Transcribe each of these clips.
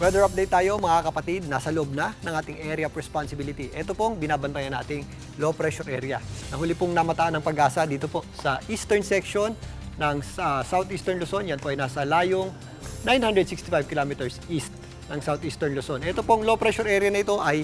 Weather update tayo mga kapatid, nasa loob na ng ating area of responsibility. Ito pong binabantayan nating low pressure area. Nahuli pong namataan ng pag-asa dito po sa eastern section ng southeastern Luzon. Yan po ay nasa layong 965 kilometers east ng southeastern Luzon. Ito pong low pressure area na ito ay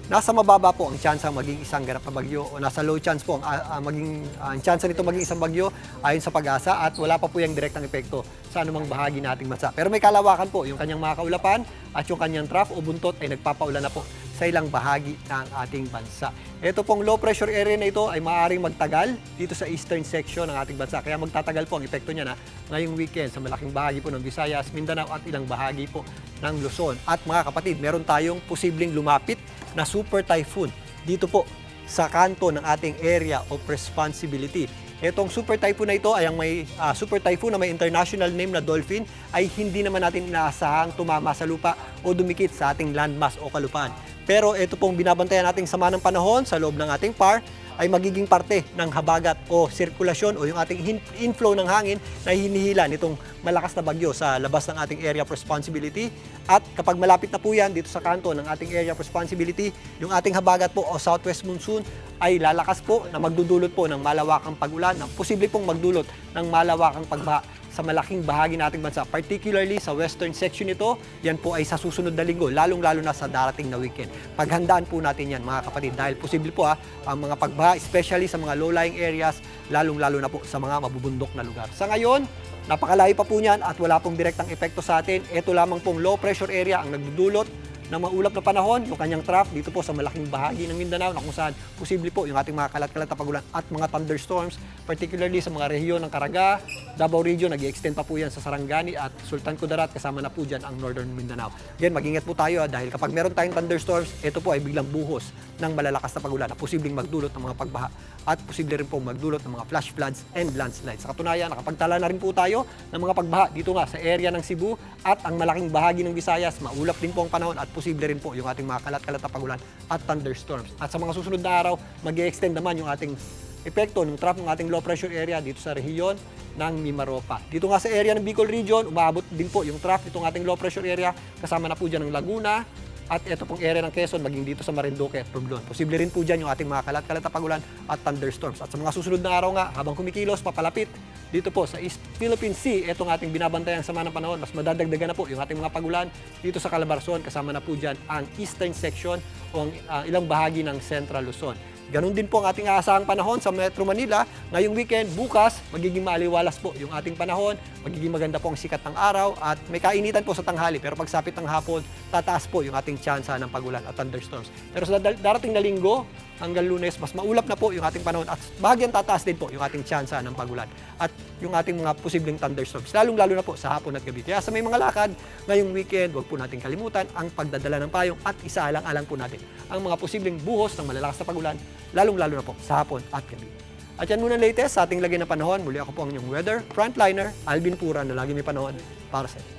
nasa mababa po ang tsansa maging isang ganap na bagyo o nasa low chance po ang tsansa nito maging isang bagyo ayon sa pag-asa at wala pa po yung direktang epekto sa anumang bahagi nating bansa. Pero may kalawakan po yung kanyang mga kaulapan at yung kanyang trough o buntot ay nagpapaulan na po sa ilang bahagi ng ating bansa. Ito pong low pressure area na ito ay maaaring magtagal dito sa eastern section ng ating bansa. Kaya magtatagal po ang epekto niya na ngayong weekend sa malaking bahagi po ng Visayas, Mindanao at ilang bahagi po ng Luzon. At mga kapatid, meron tayong posibleng lumapit na super typhoon dito po sa kanto ng ating area of responsibility. Itong super typhoon na ito ay ang may super typhoon na may international name na Dolphin ay hindi naman natin inaasahang tumama sa lupa o dumikit sa ating landmass o kalupaan. Pero ito pong binabantayan nating sama ng panahon sa loob ng ating PAR ay magiging parte ng habagat o sirkulasyon o yung ating inflow ng hangin na hinihila nitong malakas na bagyo sa labas ng ating area of responsibility. At kapag malapit na po yan dito sa kanto ng ating area of responsibility, yung ating habagat po o southwest monsoon ay lalakas po na magdudulot po ng malawakang pag-ulan, na posible pong magdulot ng malawakang pagbaha sa malaking bahagi nating bansa, particularly sa western section nito. Yan po ay sa susunod na linggo, lalong-lalo na sa darating na weekend. Paghandaan po natin yan mga kapatid dahil posible po ang mga pagbaha, especially sa mga low-lying areas, lalong-lalo na po sa mga mabubundok na lugar. Sa ngayon, napakalayo pa po niyan at wala pong direktang epekto sa atin. Ito lamang pong low pressure area ang nagdudulot ng maulap na panahon, yung kanyang trough dito po sa malaking bahagi ng Mindanao na kung saan posible po yung ating mga kalat-kalat na pagulan at mga thunderstorms, particularly sa mga rehiyon ng Caraga, Davao Region, nag-i-extend pa po yan sa Sarangani at Sultan Kudarat, kasama na po dyan ang Northern Mindanao. Again, mag-ingat po tayo dahil kapag meron tayong thunderstorms, ito po ay biglang buhos ng malalakas na pagulan na posibleng magdulot ng mga pagbaha at posible rin po magdulot ng mga flash floods and landslides. Sa katunayan, nakapagtala na rin po tayo ng mga pagbaha dito nga sa area ng Cebu at ang malaking bahagi ng Visayas. Maulap din po ang panahon at posible rin po yung ating mga kalat-kalat na pagulan at thunderstorms. At sa mga susunod na araw, mag-i-extend naman yung ating epekto ng trough ng ating low pressure area dito sa rehiyon ng Mimaropa. Dito nga sa area ng Bicol Region, umaabot din po yung trough itong ating low pressure area, kasama na po dyan ng Laguna, at ito pong area ng Quezon, maging dito sa Marinduque at Romblon. Posible rin po dyan yung ating mga kalat-kalat na pagulan at thunderstorms. At sa mga susunod na araw nga, habang kumikilos, papalapit dito po sa East Philippine Sea, itong ating binabantayang sama ng panahon, mas madadagdagan na po yung ating mga pagulan dito sa Calabarzon, kasama na po dyan ang eastern section o ang ilang bahagi ng Central Luzon. Ganon din po ang ating aasahang panahon sa Metro Manila. Ngayong weekend, bukas, magiging maaliwalas po yung ating panahon. Magiging maganda po ang sikat ng araw at may kainitan po sa tanghali. Pero pagsapit ng hapon, tataas po yung ating tsansa ng pagulan at thunderstorms. Pero sa darating na linggo, hanggang Lunes, mas maulap na po yung ating panahon at bahagyang tataas din po yung ating tsansa ng pagulan at yung ating mga posibleng thunderstorms, lalong-lalo na po sa hapon at gabi. Kaya sa may mga lakad, ngayong weekend, huwag po natin kalimutan ang pagdadala ng payong at isaalang-alang po natin ang mga posibleng buhos ng malalakas na pagulan, lalong-lalo na po sa hapon at gabi. At yan muna latest sa ating lagay ng panahon. Muli ako po ang inyong weather frontliner, Alvin Pura, na lagi may panahon para sa inyo.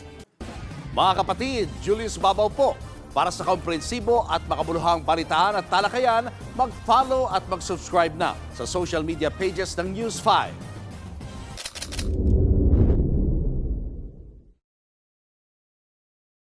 Mga kapatid, Julius Babaw po. Para sa komprehensibo at makabuluhang balitaan at talakayan, mag-follow at mag-subscribe na sa social media pages ng News 5.